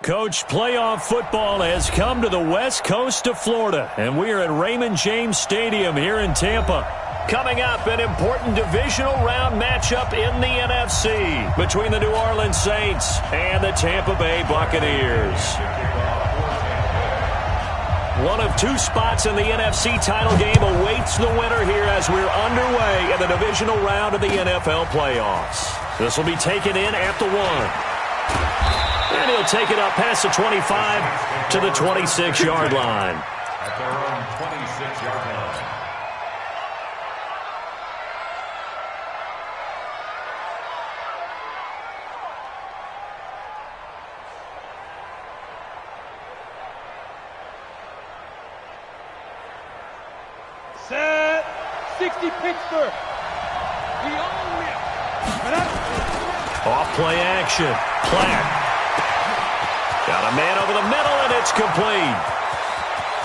Coach, playoff football has come to the west coast of Florida, and we are at Raymond James Stadium here in Tampa. Coming up, an important divisional round matchup in the NFC between the New Orleans Saints and the Tampa Bay Buccaneers. One of two spots in the NFC title game awaits the winner here as we're underway in the divisional round of the NFL playoffs. This will be taken in at the 1. And he'll take it up past the 25 to the 26-yard line. At their own 26-yard line. Set. 60 Pittsburgh. Off play action. Platt. Got a man over the middle, and it's complete.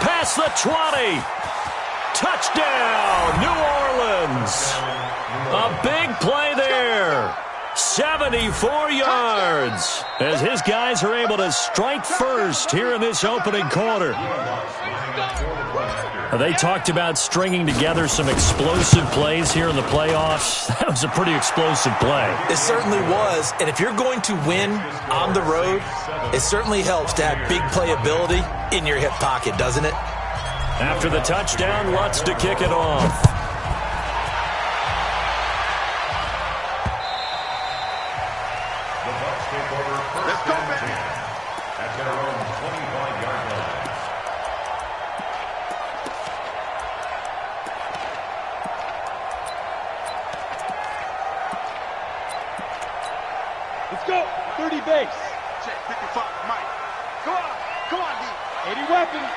Past the 20. Touchdown, New Orleans. A big play there. 74 yards as his guys are able to strike first here in this opening quarter. They talked about stringing together some explosive plays here in the playoffs. That was a pretty explosive play. It certainly was, and if you're going to win on the road, it certainly helps to have big playability in your hip pocket, doesn't it? After the touchdown, Lutz to kick it off. Let's go, baby. At their own 25-yard line. Let's go. 30 base. Check 55, Mike. Go on, D. 80 weapons.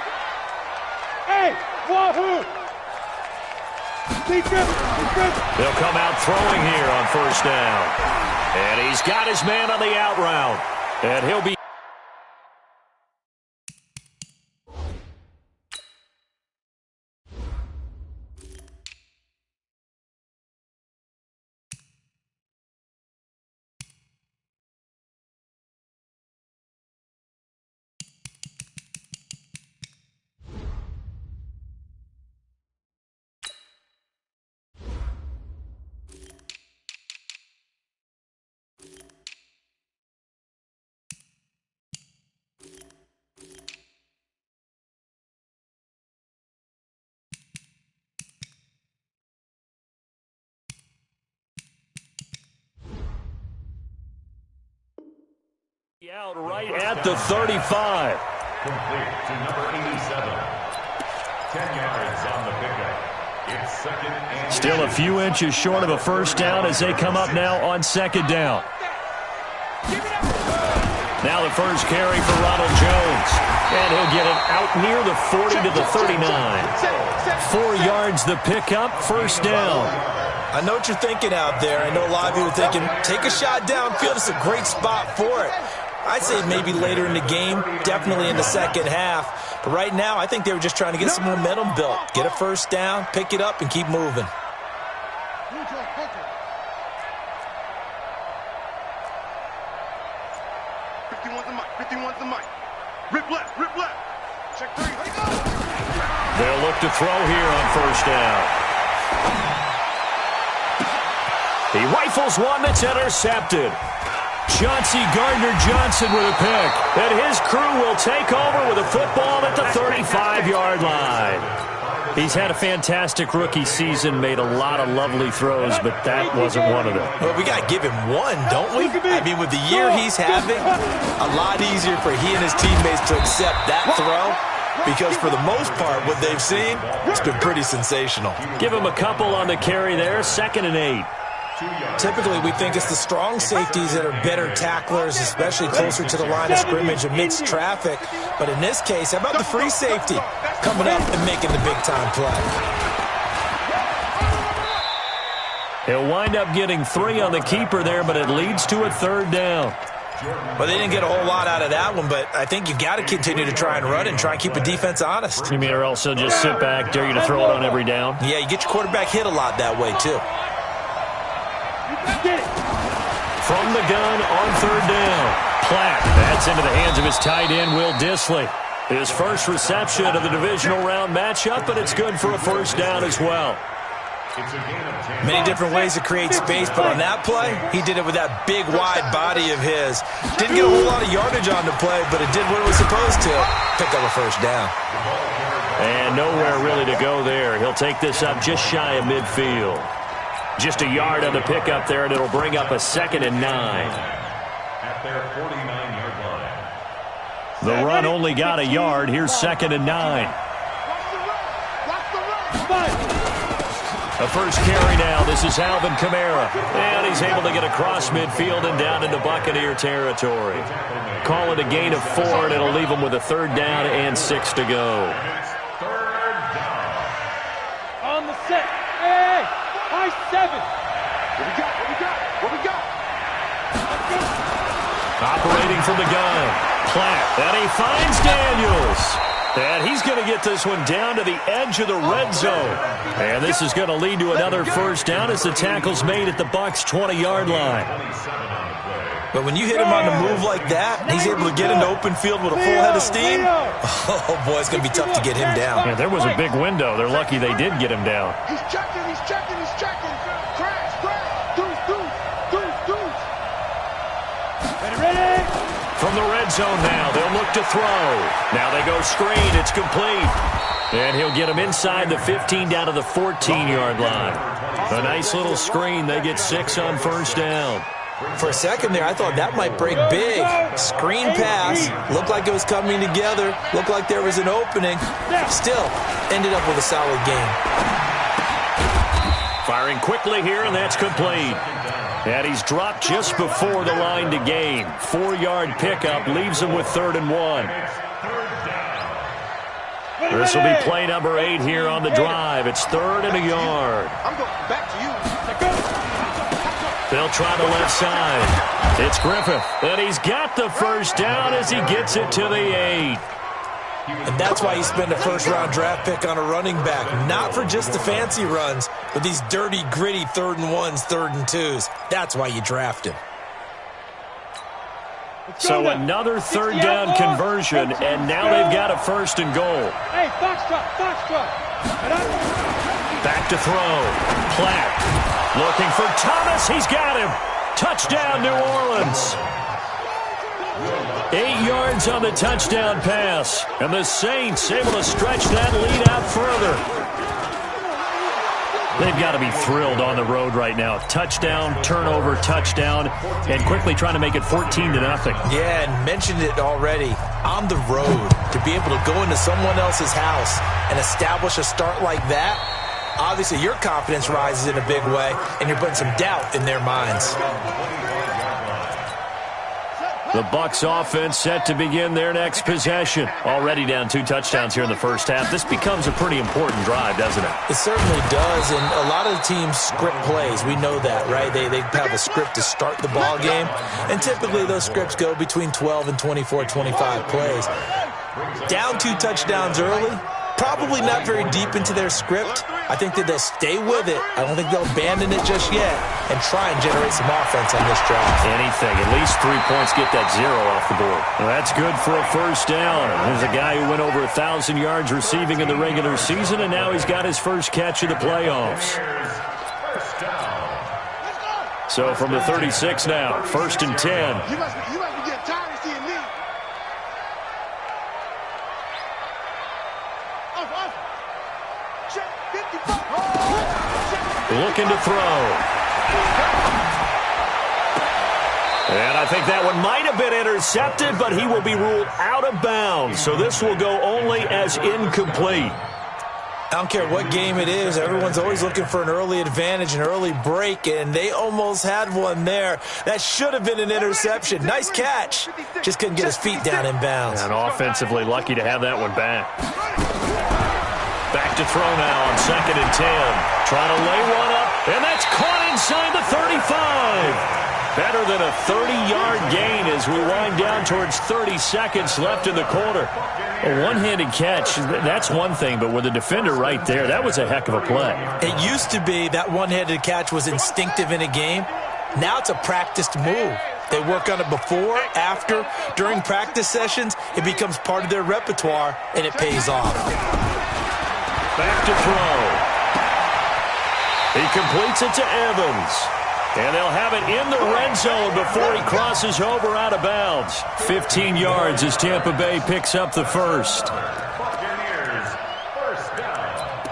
Hey, wahoo! They'll come out throwing here on first down. And he's got his man on the out route. And he'll be... out right at the 35. Complete to number 87. 10 yards on the pickup. It's second and... Still a few inches short of a first down as they come up now on second down. Now the first carry for Ronald Jones. And he'll get it out near the 40 to the 39. 4 yards the pickup, first down. I know what you're thinking out there. I know a lot of you are thinking, take a shot downfield. It's a great spot for it. I'd say maybe later in the game, definitely in the second half. But right now, I think they were just trying to get some momentum built. Get a first down, pick it up, and keep moving. 51's the mic. Rip left. Check 3. They'll look to throw here on first down. He rifles one that's intercepted. Chauncey Gardner-Johnson with a pick. And his crew will take over with a football at the 35-yard line. He's had a fantastic rookie season, made a lot of lovely throws, but that wasn't one of them. Well, we got to give him one, don't we? I mean, with the year he's having, a lot easier for he and his teammates to accept that throw, because for the most part, what they've seen, it's been pretty sensational. Give him a couple on the carry there, 2nd and 8. Typically, we think it's the strong safeties that are better tacklers, especially closer to the line of scrimmage amidst traffic. But in this case, how about the free safety coming up and making the big-time play? He'll wind up getting 3 on the keeper there, but it leads to a 3rd down. Well, they didn't get a whole lot out of that one, but I think you got to continue to try and run and try and keep the defense honest. You mean or else they'll just sit back, dare you to throw it on every down? Yeah, you get your quarterback hit a lot that way, too. From the gun on 3rd down. Platt, that's into the hands of his tight end, Will Dissly. His first reception of the divisional round matchup, but it's good for a first down as well. Many different ways to create space, but on that play, he did it with that big, wide body of his. Didn't get a whole lot of yardage on the play, but it did what it was supposed to. Pick up a first down. And nowhere really to go there. He'll take this up just shy of midfield. Just a yard on the pickup there, and it'll bring up a 2nd and 9. At their 49-yard line. The run only got a yard. Here's 2nd and 9. A first carry now. This is Alvin Kamara. And he's able to get across midfield and down into Buccaneer territory. Call it a gain of 4, and it'll leave him with a 3rd down and 6 to go. On the set. Hey, high 7. What we got? What we got? What we got? Operating from the gun. Platt. And he finds Daniels. And he's going to get this one down to the edge of the red zone. And this is going to lead to another first down as the tackle's made at the Bucs' 20-yard line. But when you hit him on the move like that, and he's able to get into open field with a full head of steam, oh, boy, it's going to be tough to get him down. Yeah, there was a big window. They're lucky they did get him down. He's checking, he's checking, he's checking. Crash, crash. Deuce. Ready? From the red zone now, they'll look to throw. Now they go screen. It's complete. And he'll get him inside the 15 down to the 14-yard line. A nice little screen. They get 6 on first down. For a second there, I thought that might break big. Screen pass. Looked like it was coming together. Looked like there was an opening. Still, ended up with a solid game. Firing quickly here, and that's complete. And he's dropped just before the line to gain. 4-yard pickup leaves him with 3rd and 1. This will be play number 8 here on the drive. It's 3rd and a yard. I'm going back to you. They'll try the left side. It's Griffith. And he's got the first down as he gets it to the 8. And that's why you spend a first-round draft pick on a running back. Not for just the fancy runs, but these dirty, gritty 3rd and 1s, 3rd and 2s. That's why you draft him. So another 3rd down conversion, and now they've got a 1st and goal. Hey, foxtrot. Back to throw. Platt looking for Thomas. He's got him. Touchdown, New Orleans. 8 yards on the touchdown pass. And the Saints able to stretch that lead out further. They've got to be thrilled on the road right now. Touchdown, turnover, touchdown, and quickly trying to make it 14-0. Yeah, and mentioned it already. On the road, to be able to go into someone else's house and establish a start like that, obviously your confidence rises in a big way, and you're putting some doubt in their minds. The Bucs offense set to begin their next possession. Already down 2 touchdowns here in the first half. This becomes a pretty important drive, doesn't it? It certainly does, and a lot of the teams script plays. We know that, right? They have a script to start the ball game, and typically those scripts go between 12 and 24, 25 plays. Down 2 touchdowns early, probably not very deep into their script. I think that they'll stay with it. I don't think they'll abandon it just yet and try and generate some offense on this drive. Anything. At least 3 points, get that 0 off the board. Well, that's good for a first down. There's a guy who went over 1,000 yards receiving in the regular season, and now he's got his first catch of the playoffs. So from the 36 now, 1st and 10. You must be getting tired of seeing me. Looking to throw. And I think that one might have been intercepted, but he will be ruled out of bounds. So this will go only as incomplete. I don't care what game it is. Everyone's always looking for an early advantage, an early break, and they almost had one there. That should have been an interception. Nice catch. Just couldn't get his feet down in bounds. And offensively lucky to have that one back. Back to throw now on 2nd and 10. Trying to lay one up, and that's caught inside the 35. Better than a 30-yard gain as we wind down towards 30 seconds left in the quarter. A one-handed catch, that's one thing, but with a defender right there, that was a heck of a play. It used to be that one-handed catch was instinctive in a game. Now it's a practiced move. They work on it before, after, during practice sessions. It becomes part of their repertoire, and it pays off. Back to throw. He completes it to Evans. And they'll have it in the red zone before he crosses over out of bounds. 15 yards as Tampa Bay picks up the first. Buccaneers, first down.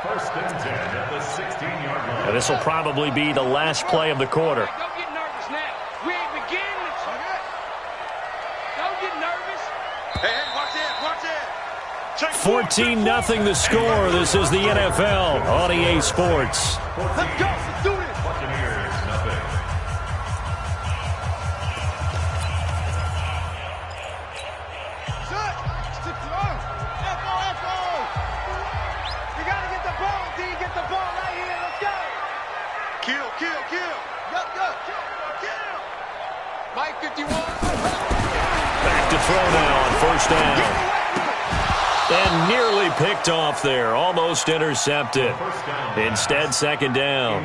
First and 10 at the 16-yard line. And this will probably be the last play of the quarter. Don't get nervous now. We ain't beginning. Don't get nervous. Hey, watch it. 14-0 the score. This is the NFL on EA Sports. Let's go. Let's do this. Buccaneers, nothing. Set. Stick to us. F-O. We got to get the ball, D. Get the ball right here. Let's go. Kill. Kill. Mike 51. Back to throw now on first down. And nearly picked off there. Almost intercepted. Instead, second down.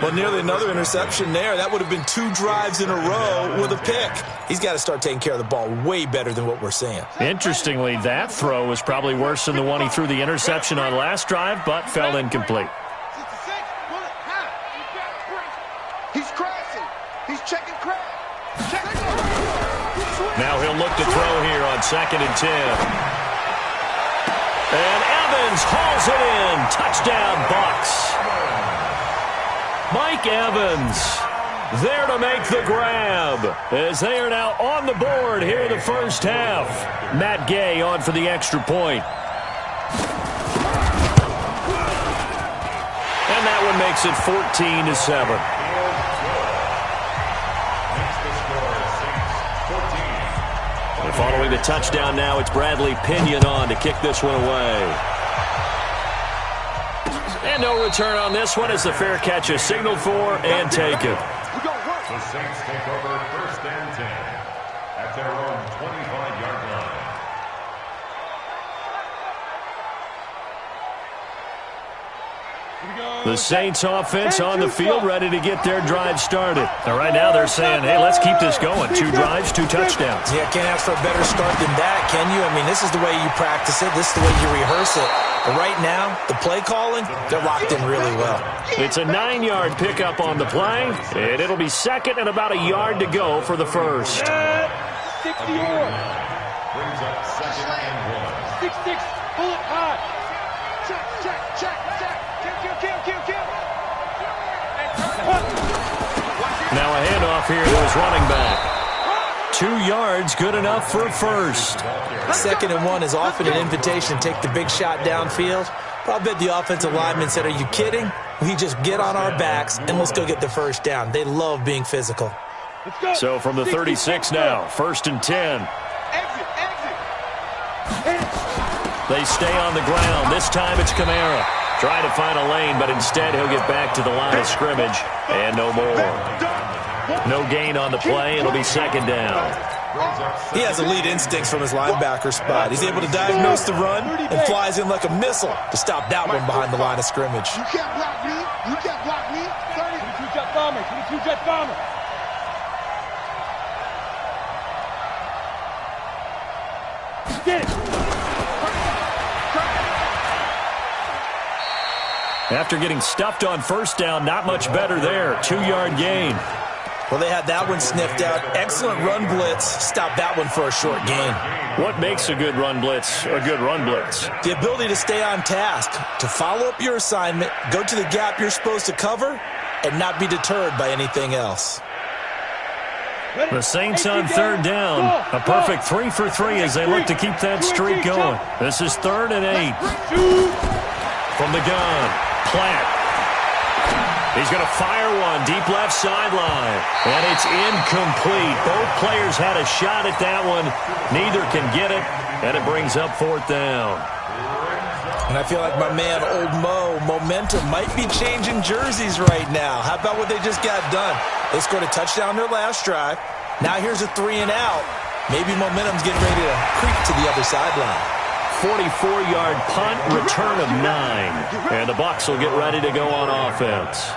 Well, nearly another interception there. That would have been 2 drives in a row with a pick. He's got to start taking care of the ball way better than what we're seeing. Interestingly, that throw was probably worse than the one he threw the interception on last drive, but fell incomplete. 66. Pull it. He's crashing. He's checking crash. Now he'll look to throw here on 2nd and 10. And Evans hauls it in. Touchdown, Bucs. Mike Evans there to make the grab as they are now on the board here in the first half. Matt Gay on for the extra point. And that one makes it 14-7. And following the touchdown now, it's Bradley Pinion on to kick this one away. And no return on this one as the fair catch is signaled for and taken. The Saints take over first and 10 at their own 25-yard line. The Saints offense on the field, ready to get their drive started. Now, right now they're saying, hey, let's keep this going. 2 drives, 2 touchdowns. Yeah, can't ask for a better start than that, can you? I mean, this is the way you practice it. This is the way you rehearse it. But right now, the play calling, they're locked in really well. It's a 9-yard pickup on the play, and it'll be second and about a yard to go for the first. 60 yard. Brings up 2nd and 1. 6-6. Pull it high. Check. Kill. Now a handoff here to his running back. 2 yards, good enough for a first. 2nd and 1 is often an invitation to take the big shot downfield. But I bet the offensive lineman said, are you kidding? We just get on our backs and let's go get the first down. They love being physical. So from the 36 now, 1st and 10. Exit. They stay on the ground. This time it's Kamara. Trying to find a lane, but instead he'll get back to the line of scrimmage. And no more. No gain on the play. It'll be 2nd down. He has elite instincts from his linebacker spot. He's able to diagnose the run and flies in like a missile to stop that one behind the line of scrimmage. You can't block me. 22 jet bomber. 22 jet bomber. Get it. After getting stuffed on first down, not much better there. 2-yard gain. Well, they had that one sniffed out. Excellent run blitz. Stop that one for a short gain. What makes a good run blitz a good run blitz? The ability to stay on task, to follow up your assignment, go to the gap you're supposed to cover, and not be deterred by anything else. The Saints on 3rd down. A perfect 3 for 3 as they look to keep that streak going. This is 3rd and 8. From the gun, Platt. He's going to fire one deep left sideline. And it's incomplete. Both players had a shot at that one. Neither can get it. And it brings up 4th down. And I feel like my man, Old Mo, momentum might be changing jerseys right now. How about what they just got done? They scored a touchdown their last drive. Now here's a 3 and out. Maybe momentum's getting ready to creep to the other sideline. 44-yard punt, return of 9. And the Bucs will get ready to go on offense.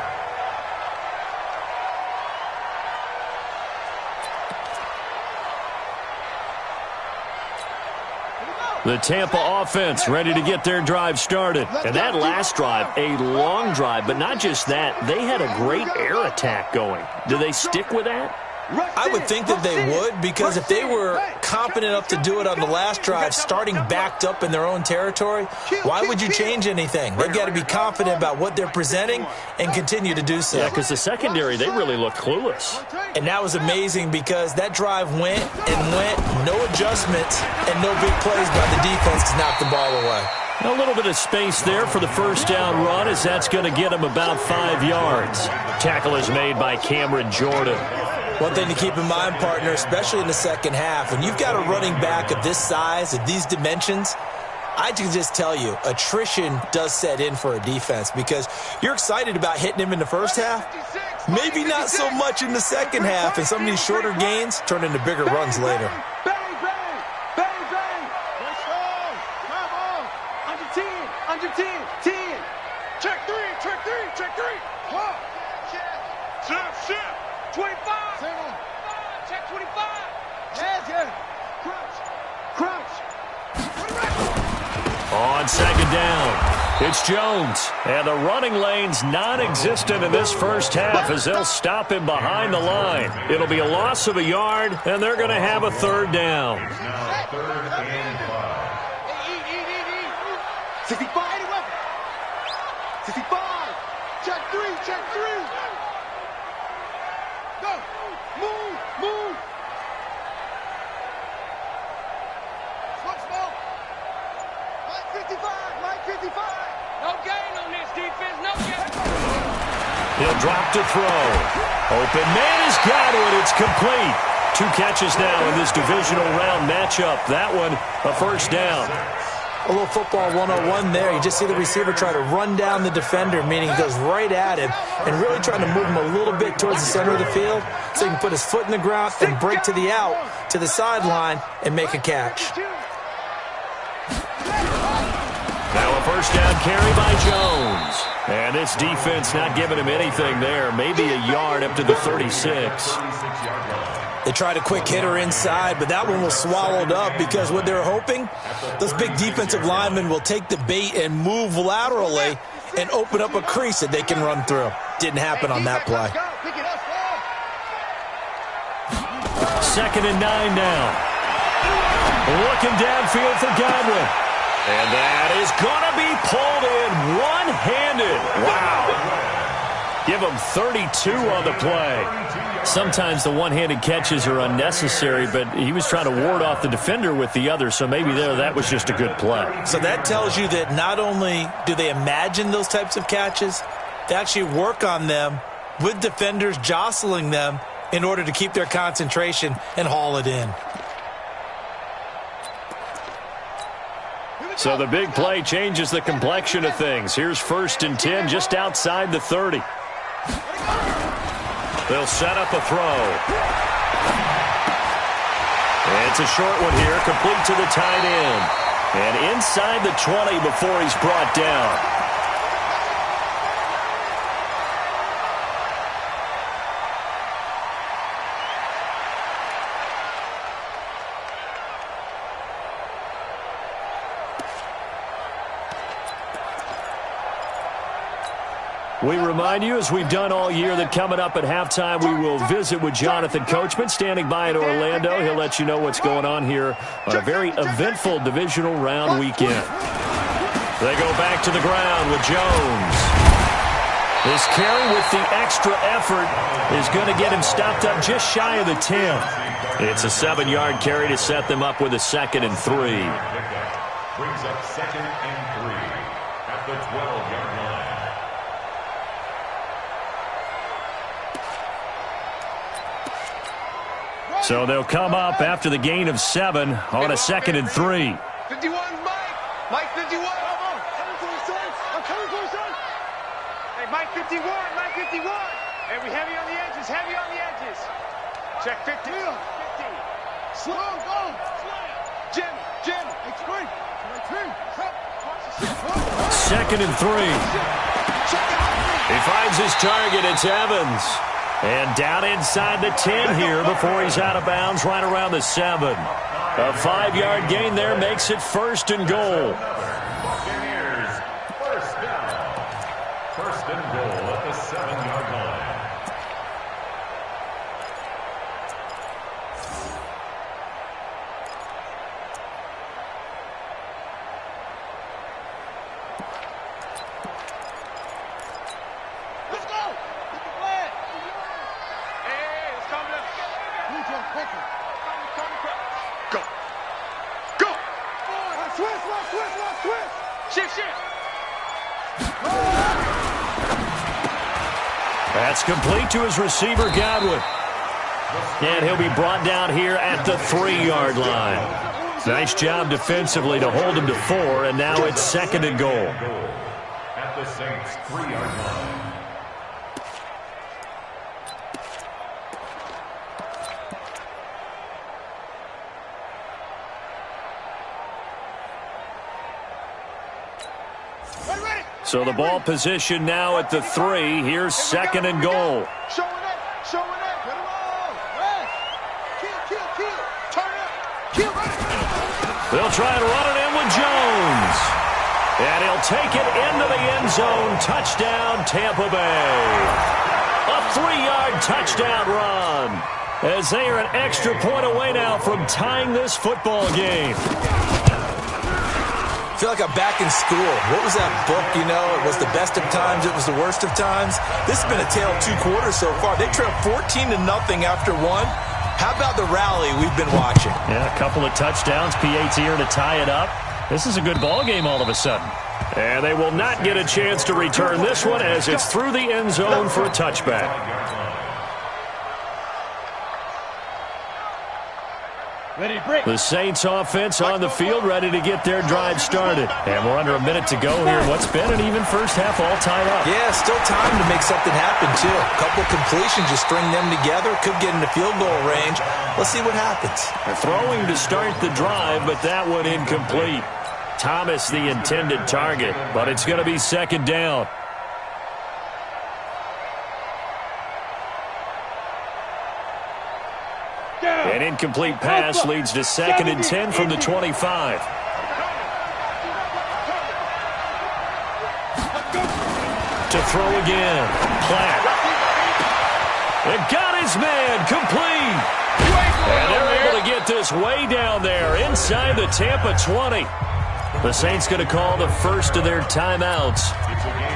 The Tampa offense ready to get their drive started. And that last drive, a long drive, but not just that. They had a great air attack going. Do they stick with that? I would think that they would, because if they were confident enough to do it on the last drive, starting backed up in their own territory, why would you change anything? They've got to be confident about what they're presenting and continue to do so. Yeah, because the secondary, they really looked clueless. And that was amazing, because that drive went and went, no adjustments, and no big plays by the defense to knock the ball away. A little bit of space there for the first down run, as that's going to get him about 5 yards. Tackle is made by Cameron Jordan. One thing to keep in mind, partner, especially in the second half, when you've got a running back of this size, of these dimensions, I can just tell you, attrition does set in for a defense, because you're excited about hitting him in the first half, maybe not so much in the second half, and some of these shorter gains turn into bigger runs later. Bang, bang, bang, bang. Let's go. Come on. Under 10, under 10, 10. Check three, check three, check three. Huh. Shift. 25. Check 25. Yes. Crunch. On second down, it's Jones. And the running lane's non-existent in this first half, as they'll stop him behind the line. It'll be a loss of a yard, and they're going to have a third down. Now 3rd and 5. 65. 65. Check three. Go. Move. Small. Line 55. No gain on this defense. No gain. He'll drop to throw. Open man has got it. It's complete. 2 catches now in this divisional round matchup. That one, a first down. A little football 101 there. You just see the receiver try to run down the defender, meaning he goes right at him, and really trying to move him a little bit towards the center of the field so he can put his foot in the ground and break to the out, to the sideline, and make a catch. Now a first down carry by Jones. And this defense not giving him anything there. Maybe a yard up to the 36. They tried a quick hitter inside, but that one was swallowed up, because what they're hoping, those big defensive linemen will take the bait and move laterally and open up a crease that they can run through. Didn't happen on that play. 2nd and 9 now. Looking downfield for Godwin. And that is going to be pulled in one-handed. Wow. Give him 32 on the play. Sometimes the one-handed catches are unnecessary, but he was trying to ward off the defender with the other, so maybe that was just a good play. So that tells you that not only do they imagine those types of catches, they actually work on them with defenders jostling them in order to keep their concentration and haul it in. So the big play changes the complexion of things. Here's 1st and 10 just outside the 30. They'll set up a throw. It's a short one here, complete to the tight end. And inside the 20 before he's brought down. We remind you, as we've done all year, that coming up at halftime, we will visit with Jonathan Coachman, standing by in Orlando. He'll let you know what's going on here on a very eventful divisional round weekend. They go back to the ground with Jones. This carry with the extra effort is going to get him stopped up just shy of the 10. It's a 7-yard carry to set them up with a 2nd and 3. Brings up 2nd and 3 at the 12-yard line. So they'll come up after the gain of 7 on a 2nd and 3. 51, Mike 51. I'm coming for you, son. Hey, Mike 51. Hey, we heavy on the edges. Check 50. 50. Slow, go. Jim. Explain. 2nd and 3. He finds his target. It's Evans. And down inside the 10 here before he's out of bounds right around the 7. A 5-yard gain there makes it 1st and goal. Buccaneers, first down. 1st and goal at the 7-yard line. Let's go! Get the flag! Hey, it's coming up. Who's your quicker? Go! Go! Switch! Shift! That's complete to his receiver, Godwin. And he'll be brought down here at the 3-yard line. Nice job defensively to hold him to 4, and now it's 2nd and goal. At the Saints' 3-yard line. So the ball position now at the 3. Here's 2nd and goal. Showing up. Get him on. Rest. Kill. Turn up. Kill. They'll try and run it in with Jones. And he'll take it into the end zone. Touchdown, Tampa Bay. A 3-yard touchdown run. As they are an extra point away now from tying this football game. I feel like I'm back in school. What was that book, you know? It was the best of times. It was the worst of times. This has been a tale of 2 quarters so far. They trailed 14-0 after 1. How about the rally we've been watching? Yeah, a couple of touchdowns. P.A.'s here to tie it up. This is a good ball game all of a sudden. And they will not get a chance to return this one as it's through the end zone for a touchback. Ready to break. The Saints offense on the field, ready to get their drive started. And we're under a minute to go here. What's been an even first half all tied up. Yeah, still time to make something happen, too. A couple completions, just string them together. Could get into field goal range. Let's see what happens. They're throwing to start the drive, but that one incomplete. Thomas the intended target, but it's going to be 2nd down. An incomplete pass leads to 2nd and 10 from the 25. To throw again. Platt. And got his man. Complete. And they're able to get this way down there inside the Tampa 20. The Saints going to call the first of their timeouts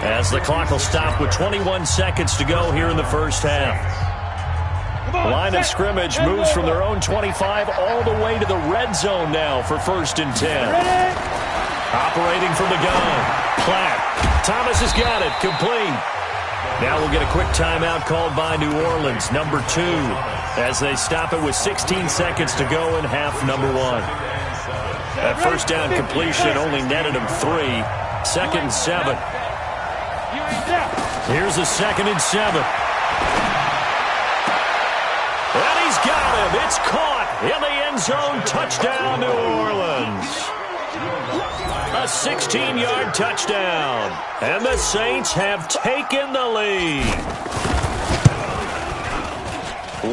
as the clock will stop with 21 seconds to go here in the first half. The line of scrimmage moves from their own 25 all the way to the red zone now for 1st and 10. Operating from the gun. Platt. Thomas has got it. Complete. Now we'll get a quick timeout called by New Orleans, number 2, as they stop it with 16 seconds to go in half number 1. That first down completion only netted him 3. 2nd and 7. Here's a 2nd and 7. And he's got him. It's caught in the end zone. Touchdown, New Orleans. A 16-yard touchdown. And the Saints have taken the lead.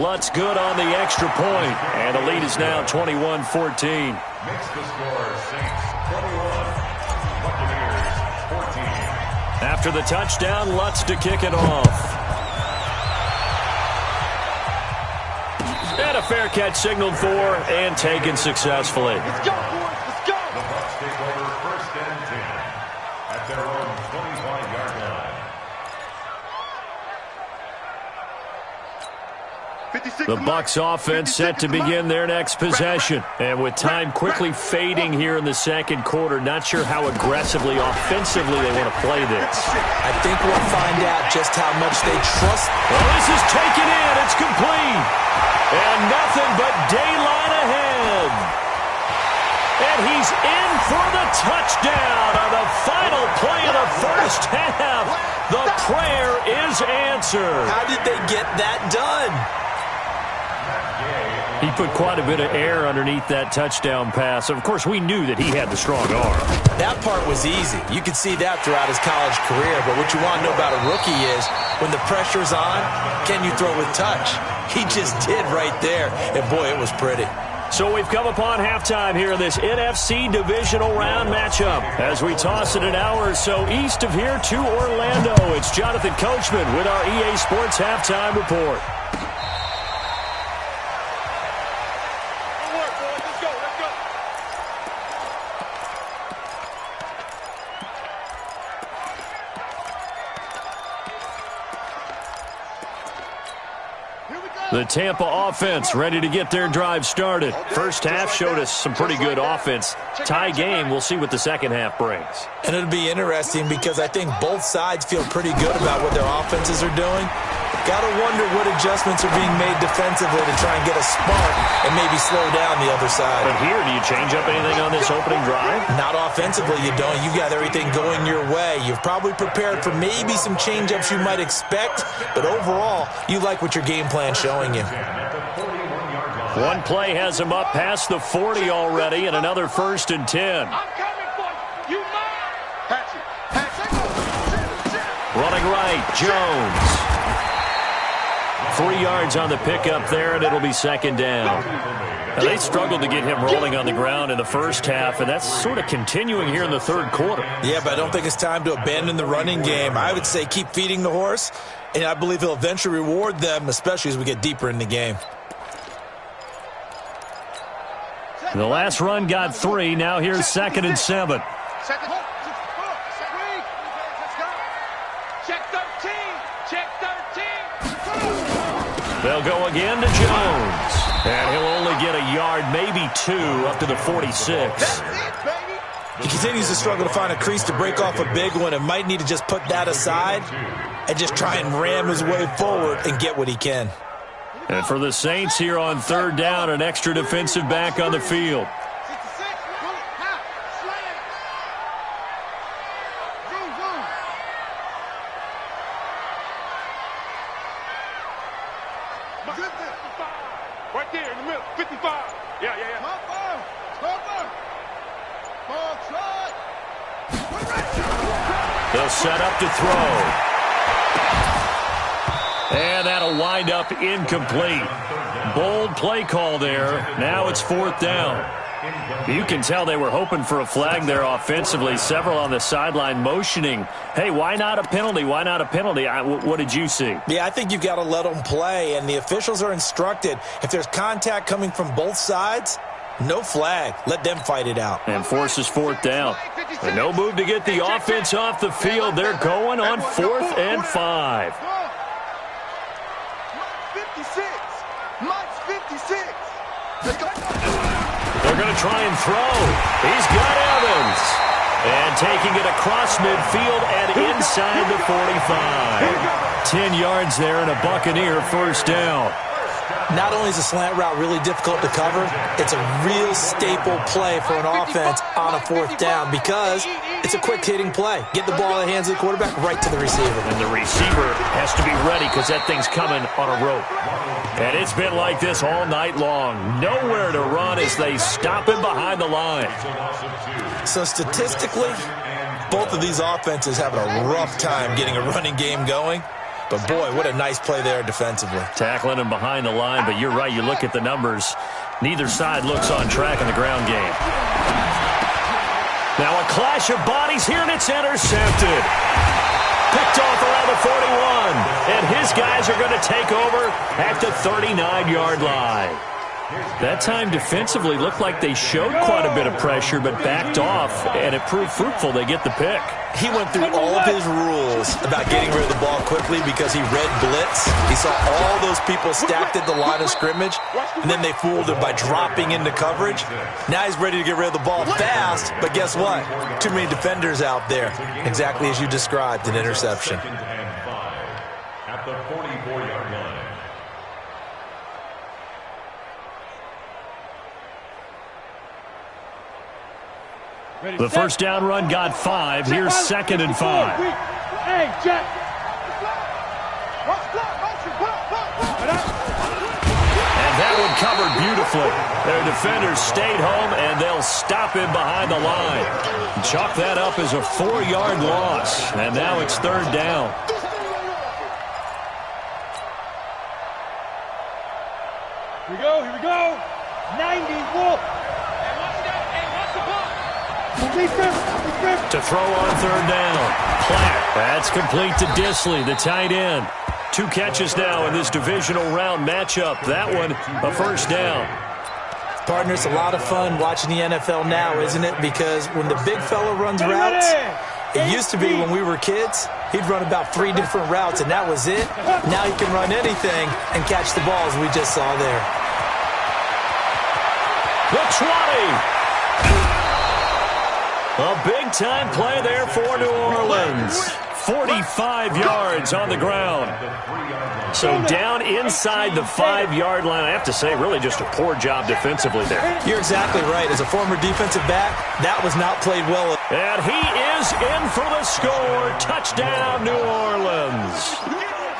Lutz good on the extra point. And the lead is now 21-14. Makes the score Saints 21, Buccaneers 14. After the touchdown, Lutz to kick it off. And a fair catch signaled for and taken successfully. Let's go, boys. Let's go. The Bucs take over 1st and 10 at their own 25-yard line. The Bucs offense set to begin their next possession. And with time quickly fading here in the 2nd quarter, not sure how aggressively, offensively they want to play this. I think we'll find out just how much they trust. Well, this is taken in. It's complete. And nothing but daylight ahead. And he's in for the touchdown on the final play of the first half. The prayer is answered. How did they get that done? He put quite a bit of air underneath that touchdown pass. Of course, we knew that he had the strong arm. That part was easy. You could see that throughout his college career. But what you want to know about a rookie is when the pressure's on, can you throw with touch? He just did right there. And, boy, it was pretty. So we've come upon halftime here in this NFC divisional round matchup. As we toss it an hour or so east of here to Orlando, it's Jonathan Coachman with our EA Sports Halftime Report. The Tampa offense ready to get their drive started. First half showed us some pretty good offense. Tie game, we'll see what the second half brings. And it'll be interesting because I think both sides feel pretty good about what their offenses are doing. Got to wonder what adjustments are being made defensively to try and get a spark and maybe slow down the other side. But here, do you change up anything on this opening drive? Not offensively, you don't. You've got everything going your way. You've probably prepared for maybe some change-ups you might expect, but overall, you like what your game plan's showing you. One play has him up past the 40 already, and another 1st and 10. I'm coming for you. You mine. Patch it. Running right, Jones. 3 yards on the pickup there, and it'll be 2nd down. Now, they struggled to get him rolling on the ground in the first half, and that's sort of continuing here in the third quarter. Yeah, but I don't think it's time to abandon the running game. I would say keep feeding the horse, and I believe he'll eventually reward them, especially as we get deeper in the game. The last run got 3. Now here's 2nd and 7. Second. Check 13. Check 13. They'll go again to Jones. And he'll only get a yard, maybe 2, up to the 46. He continues to struggle to find a crease to break off a big one and might need to just put that aside and just try and ram his way forward and get what he can. And for the Saints here on 3rd down, an extra defensive back on the field. Right there in the middle, 55. Yeah. They'll set up to throw. And that'll wind up incomplete. Bold play call there. Now it's 4th down. You can tell they were hoping for a flag there offensively. Several on the sideline motioning, hey, why not a penalty? Why not a penalty? What did you see? Yeah, I think you've got to let them play, and the officials are instructed, if there's contact coming from both sides, no flag. Let them fight it out. And forces 4th down. And no move to get the offense off the field. They're going on 4th and 5. 56. Mike's 56. They're going to try and throw. He's got Evans. And taking it across midfield and inside the 45. 10 yards there and a Buccaneer 1st down. Not only is a slant route really difficult to cover, it's a real staple play for an offense on a 4th down because it's a quick-hitting play. Get the ball in the hands of the quarterback right to the receiver. And the receiver has to be ready because that thing's coming on a rope. And it's been like this all night long. Nowhere to run as they stop him behind the line. So statistically, both of these offenses having a rough time getting a running game going. But, boy, what a nice play there defensively. Tackling him behind the line, but you're right. You look at the numbers. Neither side looks on track in the ground game. Now a clash of bodies here, and it's intercepted. Picked off around the 41. And his guys are going to take over at the 39-yard line. That time defensively looked like they showed quite a bit of pressure, but backed off, and it proved fruitful. They get the pick. He went through all of his rules about getting rid of the ball quickly because he read blitz. He saw all those people stacked at the line of scrimmage, and then they fooled him by dropping into coverage. Now he's ready to get rid of the ball fast, but guess what? Too many defenders out there. Exactly as you described, an interception. At the 44-yard line. The 1st down run got 5. Here's 2nd and 5. Hey, Jack. And that one covered beautifully. Their defenders stayed home, and they'll stop him behind the line. Chalk that up as a 4-yard loss. And now it's 3rd down. Here we go. 90 Wolf. To throw on third down. Platt. That's complete to Disley, the tight end. 2 catches now in this divisional round matchup. That one, a first down. Partner, it's a lot of fun watching the NFL now, isn't it? Because when the big fella runs routes, it used to be when we were kids, he'd run about 3 different routes, and that was it. Now he can run anything and catch the balls we just saw there. The 20. A big-time play there for New Orleans. 45 yards on the ground. So down inside the 5-yard line. I have to say, really just a poor job defensively there. You're exactly right. As a former defensive back, that was not played well. And he is in for the score. Touchdown, New Orleans.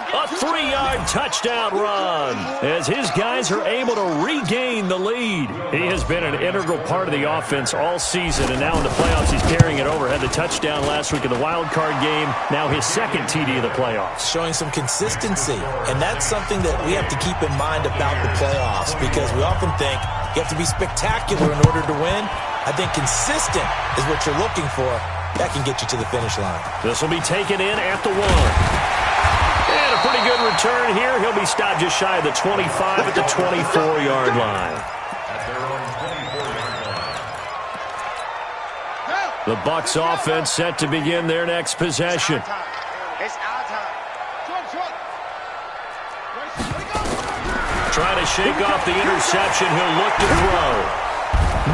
A 3-yard touchdown run as his guys are able to regain the lead. He has been an integral part of the offense all season, and now in the playoffs he's carrying it over. Had the touchdown last week in the wild card game. Now his second TD of the playoffs. Showing some consistency, and that's something that we have to keep in mind about the playoffs because we often think you have to be spectacular in order to win. I think consistent is what you're looking for. That can get you to the finish line. This will be taken in at the 1. And a pretty good return here. He'll be stopped just shy of the 25 at the 24-yard line. The Bucs offense set to begin their next possession. Trying to shake off the interception. He'll look to throw.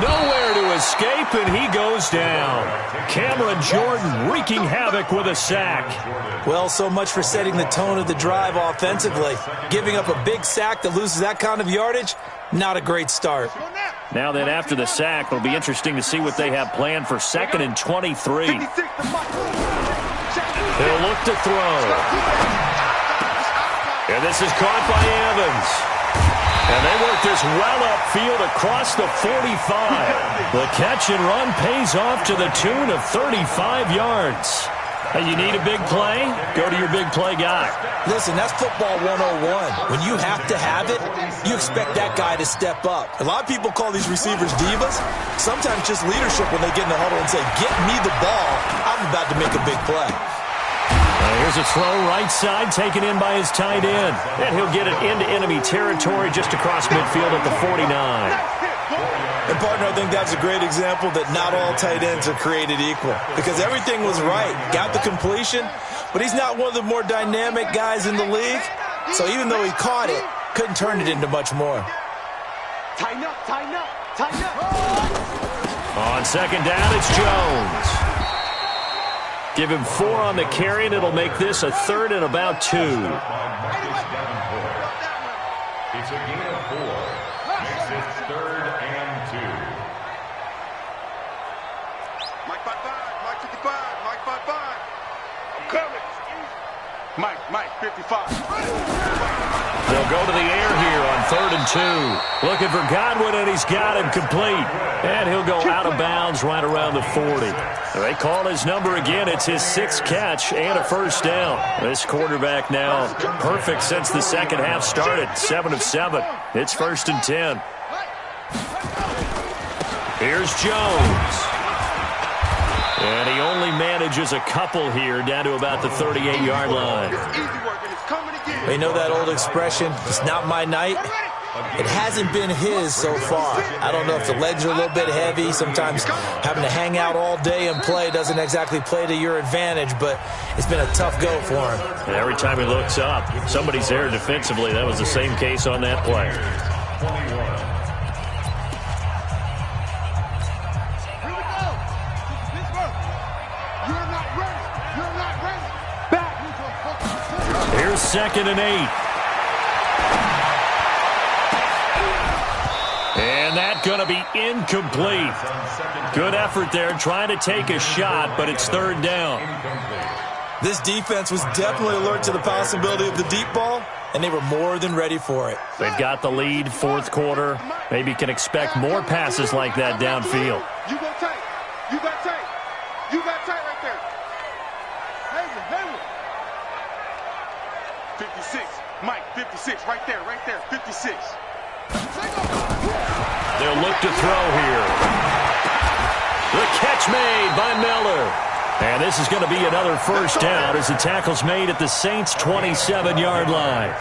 Nowhere to escape, and he goes down. Cameron Jordan wreaking havoc with a sack. Well, so much for setting the tone of the drive offensively. Giving up a big sack that loses that kind of yardage, not a great start. Now then, after the sack, it'll be interesting to see what they have planned for 2nd and 23. He'll look to throw. And this is caught by Evans. And they work this well upfield across the 45. The catch and run pays off to the tune of 35 yards. Hey, you need a big play? Go to your big play guy. Listen, that's football 101. When you have to have it, you expect that guy to step up. A lot of people call these receivers divas. Sometimes just leadership when they get in the huddle and say, get me the ball. I'm about to make a big play. Here's a throw right side taken in by his tight end. And he'll get it into enemy territory just across midfield at the 49. And, partner, I think that's a great example that not all tight ends are created equal because everything was right. Got the completion, but he's not one of the more dynamic guys in the league. So even though he caught it, couldn't turn it into much more. Tighten up, tighten up, tighten up. On second down, it's Jones. Give him 4 on the carry, and it'll make this a 3rd and about 2. It's a gain of 4. Makes it 3rd and 2. Mike 55, Mike 55, Mike 55. I'm coming. Mike 55. They'll go to the air here on 3rd and 2. Looking for Godwin, and he's got him complete. And he'll go out of bounds right around the 40. They call his number again. It's his 6th catch and a first down. This quarterback now perfect since the second half started. 7 of 7. It's 1st and 10. Here's Jones. And he only manages a couple here down to about the 38-yard line. You know that old expression, it's not my night? It hasn't been his so far. I don't know if the legs are a little bit heavy. Sometimes having to hang out all day and play doesn't exactly play to your advantage, but it's been a tough go for him. And every time he looks up, somebody's there defensively. That was the same case on that play. Here's 2nd and 8. And that's going to be incomplete. Good effort there trying to take a shot, but it's 3rd down. This defense was definitely alert to the possibility of the deep ball, and they were more than ready for it. They've got the lead, 4th quarter. Maybe can expect more passes like that downfield. You go tight. You got tight. You got tight right there. Hayward. 56. Mike, 56. Right there. 56. They'll look to throw here. The catch made by Miller. And this is going to be another first down as the tackle's made at the Saints' 27-yard line.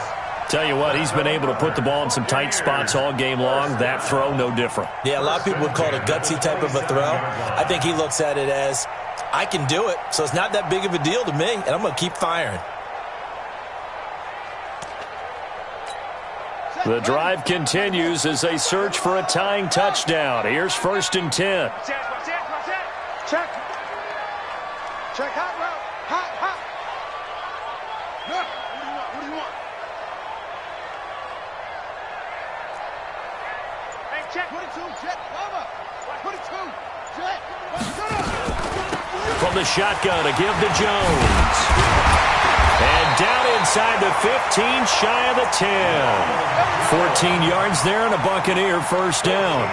Tell you what, he's been able to put the ball in some tight spots all game long. That throw, no different. Yeah, a lot of people would call it a gutsy type of a throw. I think he looks at it as, I can do it, so it's not that big of a deal to me, and I'm going to keep firing. The drive continues as they search for a tying touchdown. Here's 1st and 10. Check. Check, hot route. Hot. No. What do you want? Hey, check. 22, jet, lava. 22, jet. From the shotgun, a give to Jones. And down inside the 15, shy of the 10. 14 yards there and a Buccaneer first down.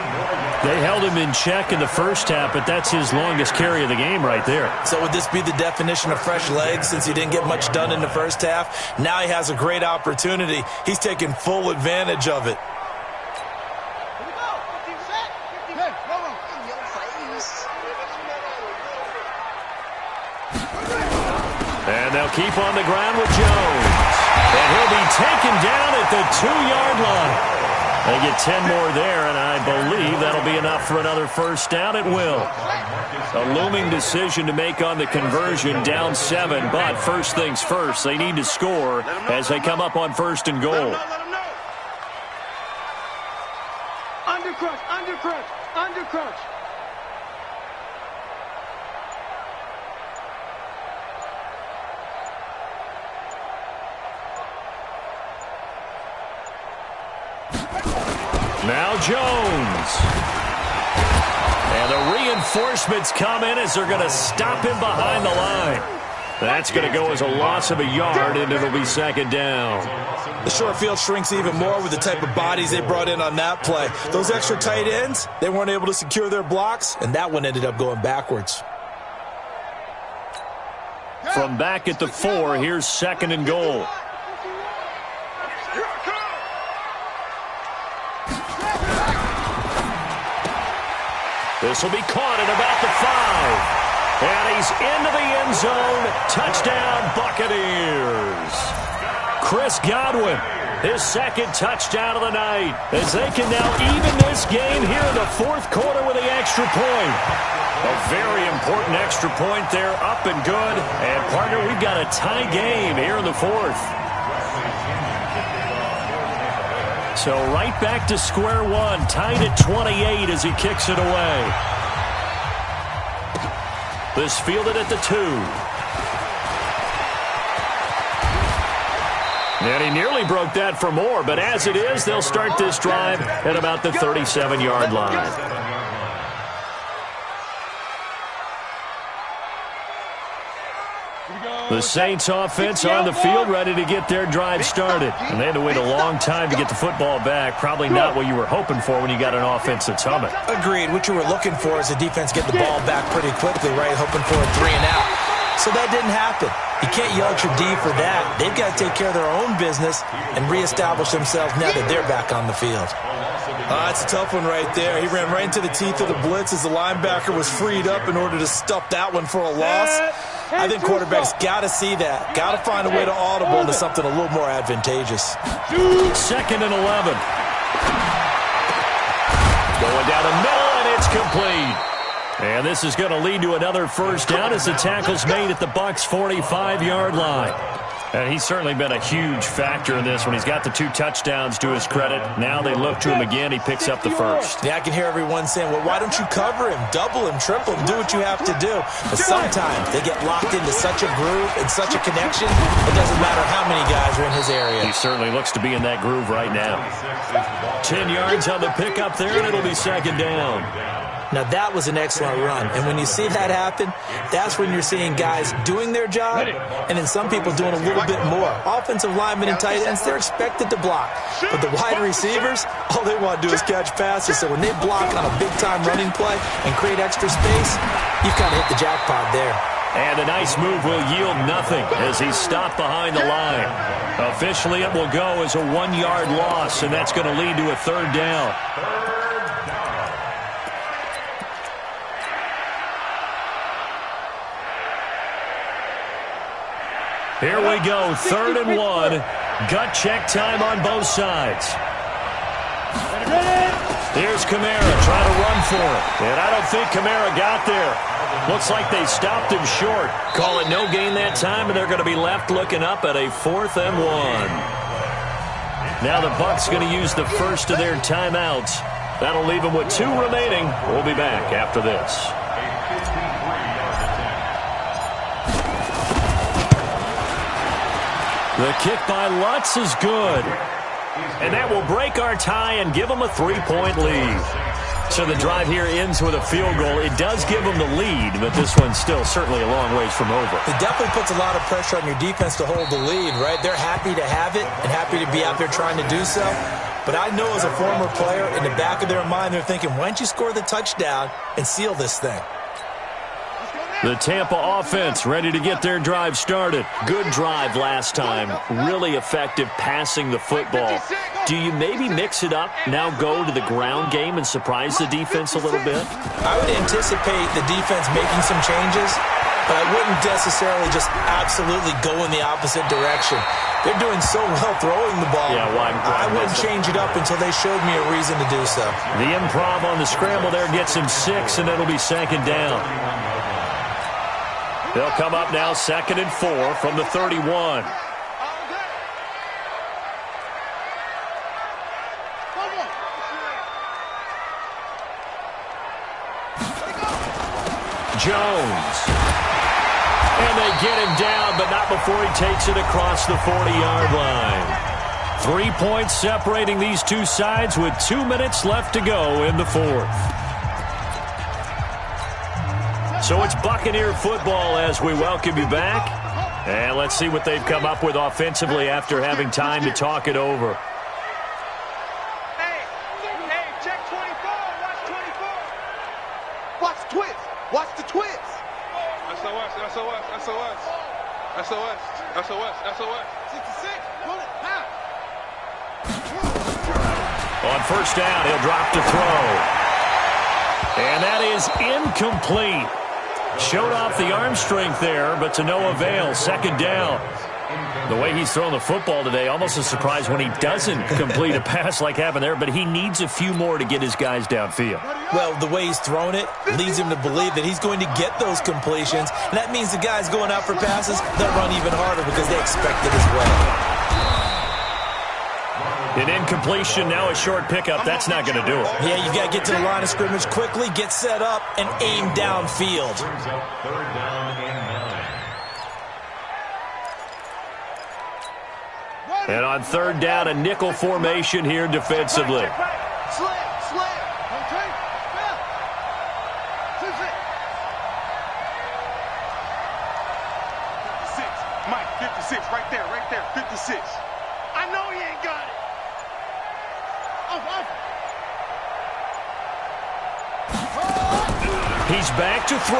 They held him in check in the first half, but that's his longest carry of the game right there. So would this be the definition of fresh legs since he didn't get much done in the first half? Now he has a great opportunity. He's taking full advantage of it. And they'll keep on the ground with Jones. And he'll be taken down at the 2-yard line. They get 10 more there, and I believe that'll be enough for another first down. It will. A looming decision to make on the conversion, down 7. But first things first, they need to score as they come up on 1st and goal. Let him know. Undercrush. Now Jones. And the reinforcements come in as they're going to stop him behind the line. That's going to go as a loss of a yard, and it'll be 2nd down. The short field shrinks even more with the type of bodies they brought in on that play. Those extra tight ends, they weren't able to secure their blocks, and that one ended up going backwards. From back at the 4, here's 2nd and goal. This will be caught at about the 5. And he's into the end zone. Touchdown, Buccaneers. Chris Godwin, his 2nd touchdown of the night, as they can now even this game here in the 4th quarter with the extra point. A very important extra point there, up and good. And, partner, we've got a tie game here in the 4th. So right back to square one, tied at 28 as he kicks it away. This fielded at the 2. And he nearly broke that for more, but as it is, they'll start this drive at about the 37-yard line. The Saints offense on the field, ready to get their drive started. And they had to wait a long time to get the football back. Probably not what you were hoping for when you got an offense that's humming. Agreed. What you were looking for is the defense get the ball back pretty quickly, right? Hoping for a 3 and out. So that didn't happen. You can't yell at your D for that. They've got to take care of their own business and reestablish themselves now that they're back on the field. That's a tough one right there. He ran right into the teeth of the blitz as the linebacker was freed up in order to stuff that one for a loss. I think quarterbacks got to see that. Got to find a way to audible into something a little more advantageous. 2nd and 11. Going down the middle, and it's complete. And this is going to lead to another first down as the tackle's made at the Bucs' 45-yard line. And he's certainly been a huge factor in this when he's got the 2 touchdowns to his credit. Now they look to him again. He picks up the first. Yeah, I can hear everyone saying, well, why don't you cover him, double him, triple him, do what you have to do. But sometimes they get locked into such a groove and such a connection, it doesn't matter how many guys are in his area. He certainly looks to be in that groove right now. 10 yards on the pickup there, and it'll be 2nd down. Now, that was an excellent run. And when you see that happen, that's when you're seeing guys doing their job and then some people doing a little bit more. Offensive linemen and tight ends, they're expected to block. But the wide receivers, all they want to do is catch passes. So when they block on a big-time running play and create extra space, you've kind of hit the jackpot there. And a nice move will yield nothing as he's stopped behind the line. Officially, it will go as a 1-yard loss, and that's going to lead to a 3rd down. Here we go, 3rd and 1. Gut check time on both sides. Here's Kamara trying to run for it. And I don't think Kamara got there. Looks like they stopped him short. Call it no gain that time, and they're going to be left looking up at a 4th and 1. Now the Bucs going to use the first of their timeouts. That'll leave them with 2 remaining. We'll be back after this. The kick by Lutz is good. And that will break our tie and give them a 3-point lead. So the drive here ends with a field goal. It does give them the lead, but this one's still certainly a long ways from over. It definitely puts a lot of pressure on your defense to hold the lead, right? They're happy to have it and happy to be out there trying to do so. But I know as a former player, in the back of their mind, they're thinking, why don't you score the touchdown and seal this thing? The Tampa offense ready to get their drive started. Good drive last time. Really effective passing the football. Do you maybe mix it up, now go to the ground game and surprise the defense a little bit? I would anticipate the defense making some changes, but I wouldn't necessarily just absolutely go in the opposite direction. They're doing so well throwing the ball. Yeah, well, I wouldn't change it up until they showed me a reason to do so. The improv on the scramble there gets him 6, and it'll be 2nd down. They'll come up now 2nd and 4 from the 31. Jones. And they get him down, but not before he takes it across the 40-yard line. 3 points separating these two sides with 2 minutes left to go in the 4th. So it's Buccaneer football as we welcome you back. And let's see what they've come up with offensively after having time to talk it over. Hey, check 24. Watch 24. Watch the twist. Watch the twist. SOS. 66. Pull it. Now. On 1st down, he'll drop to throw. And that is incomplete. Showed off the arm strength there, but to no avail. 2nd down. The way he's thrown the football today, almost a surprise when he doesn't complete a pass like happened there, but he needs a few more to get his guys downfield. Well, the way he's thrown it leads him to believe that he's going to get those completions, and that means the guys going out for passes, they'll run even harder because they expect it as well. An incompletion, now a short pickup. That's not going to do it. Yeah, you've got to get to the line of scrimmage quickly, get set up, and aim downfield. Brings up 3rd down and 9. And on 3rd down, a nickel formation here defensively. Slip. Okay. 56. Mike, 56. Right there. 56. I know he ain't got it. He's back to throw.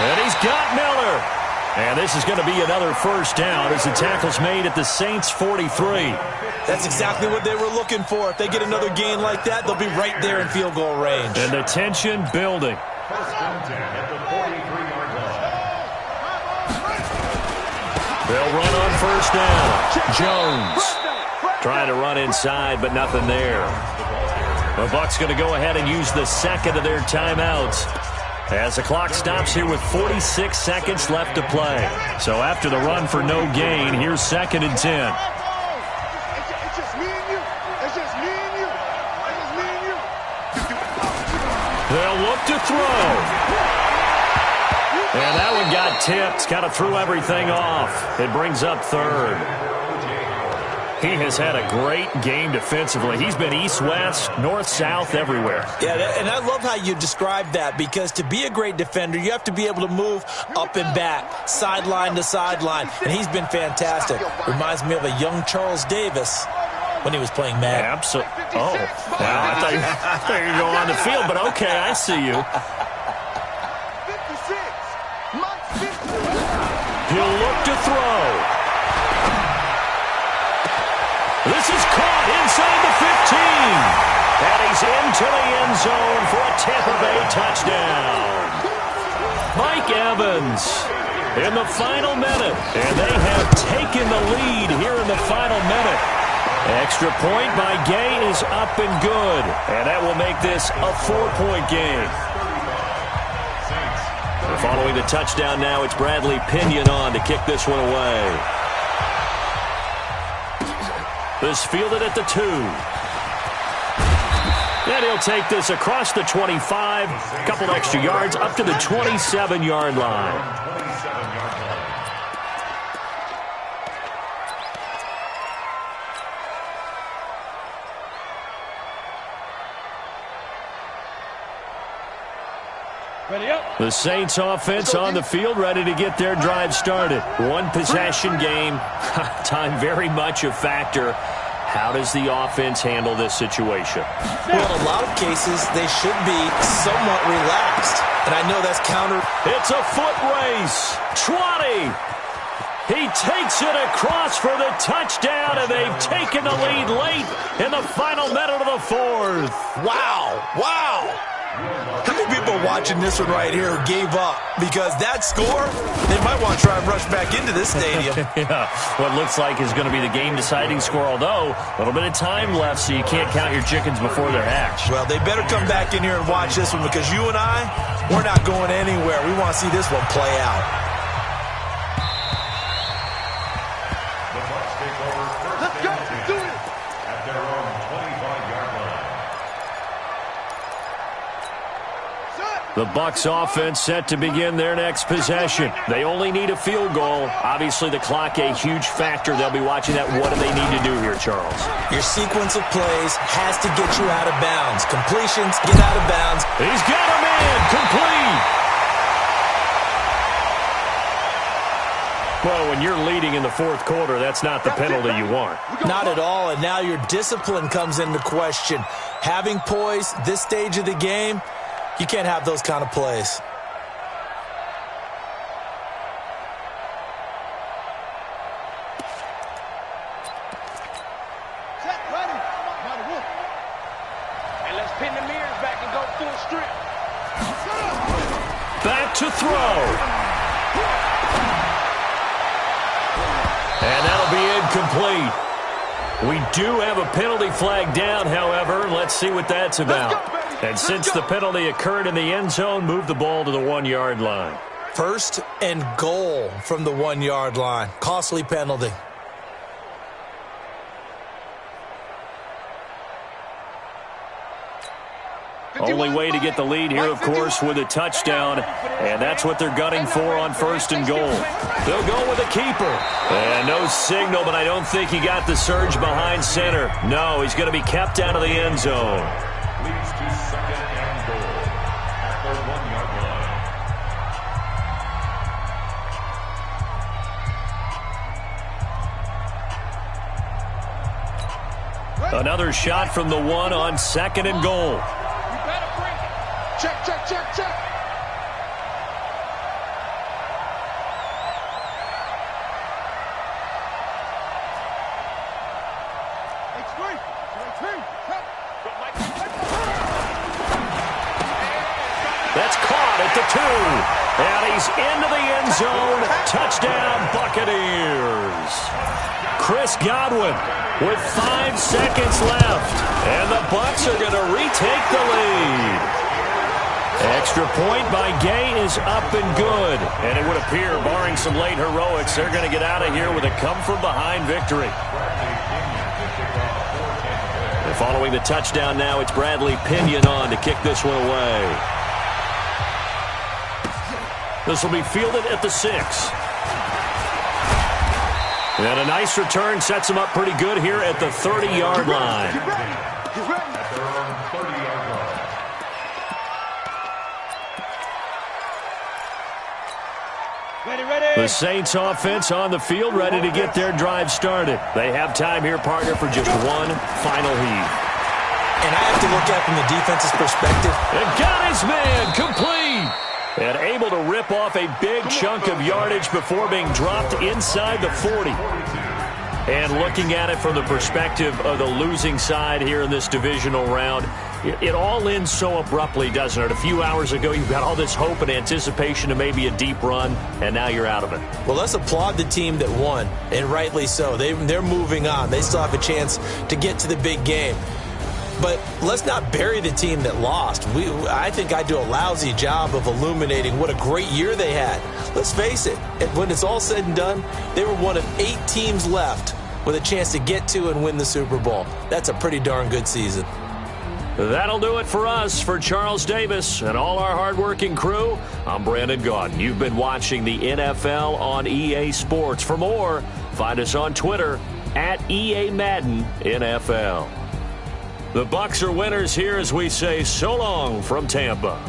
And he's got Miller. And this is going to be another 1st down as the tackle's made at the Saints' 43. That's exactly what they were looking for. If they get another gain like that, they'll be right there in field goal range. And the tension building. 1st and 10 at the 43-yard line. They'll run on 1st down. Jones trying to run inside, but nothing there. The Bucs going to go ahead and use the 2nd of their timeouts as the clock stops here with 46 seconds left to play. So after the run for no gain, here's 2nd and 10. It's just me and you. They'll look to throw. And that one got tipped. Kind of threw everything off. It brings up 3rd. He has had a great game defensively. He's been east-west, north-south, everywhere. Yeah, and I love how you describe that, because to be a great defender, you have to be able to move up and back, sideline to sideline, and he's been fantastic. Reminds me of a young Charles Davis when he was playing Madden. Absolutely. Oh, wow, I thought you were going to go on the field, but okay, I see you. 56. He'll look to throw. This is caught inside the 15. And he's into the end zone for a Tampa Bay touchdown. Mike Evans in the final minute. And they have taken the lead here in the final minute. Extra point by Gay is up and good. And that will make this a 4-point game. Following the touchdown now, it's Bradley Pinion on to kick this one away. This fielded at the 2. And he'll take this across the 25, a couple extra yards, up to the 27-yard line. The Saints offense on the field, ready to get their drive started. One possession game, time very much a factor. How does the offense handle this situation? Well, in a lot of cases, they should be somewhat relaxed. And I know that's counter. It's a foot race. 20. He takes it across for the touchdown, and they've taken the lead late in the final minute of the 4th. Wow. Wow. How many people are watching this one right here who gave up? Because that score, they might want to try and rush back into this stadium. Yeah, what looks like is going to be the game-deciding score, although a little bit of time left, so you can't count your chickens before they're hatched. Well, they better come back in here and watch this one, because you and I, we're not going anywhere. We want to see this one play out. Let's go. Do it. At their own 25-yard line. The Bucs offense set to begin their next possession. They only need a field goal. Obviously, the clock a huge factor. They'll be watching that. What do they need to do here, Charles? Your sequence of plays has to get you out of bounds. Completions, get out of bounds. He's got a man complete. Well, when you're leading in the 4th quarter, that's not the penalty you want. Not at all, and now your discipline comes into question. Having poise this stage of the game, you can't have those kind of plays. Set, ready. Mighty Wolf. And let's pin the mirrors back and go full strip. Back to throw. And that'll be incomplete. We do have a penalty flag down, however. Let's see what that's about. And since the penalty occurred in the end zone, move the ball to the 1-yard line. 1st and goal from the 1-yard line. Costly penalty. Only way to get the lead here, of course, with a touchdown. And that's what they're gunning for on 1st and goal. They'll go with a keeper. And no signal, but I don't think he got the surge behind center. No, he's going to be kept out of the end zone. Leads to 2nd and goal at the 1-yard line. Another shot from the 1 on 2nd and goal. Check, check, check, check. That's caught at the 2. And he's into the end zone. Touchdown, Buccaneers. Chris Godwin with 5 seconds left. And the Bucs are going to retake the lead. Extra point by Gay is up and good. And it would appear, barring some late heroics, they're going to get out of here with a come-from-behind victory. And following the touchdown now, it's Bradley Pinion on to kick this one away. This will be fielded at the 6. And a nice return sets him up pretty good here at the 30-yard line. The Saints offense on the field, ready to get their drive started. They have time here, partner, for just one final heave. And I have to look at it from the defense's perspective. And got his man complete. And able to rip off a big chunk of yardage before being dropped inside the 40. And looking at it from the perspective of the losing side here in this divisional round, it all ends so abruptly, doesn't it? A few hours ago, you've got all this hope and anticipation to maybe a deep run, and now you're out of it. Well, let's applaud the team that won, and rightly so. They're moving on. They still have a chance to get to the big game. But let's not bury the team that lost. I think I do a lousy job of illuminating what a great year they had. Let's face it, when it's all said and done, they were one of 8 teams left with a chance to get to and win the Super Bowl. That's a pretty darn good season. That'll do it for us. For Charles Davis and all our hardworking crew, I'm Brandon Gaudin. You've been watching the NFL on EA Sports. For more, find us on Twitter at EA Madden NFL. The Bucs are winners here as we say so long from Tampa.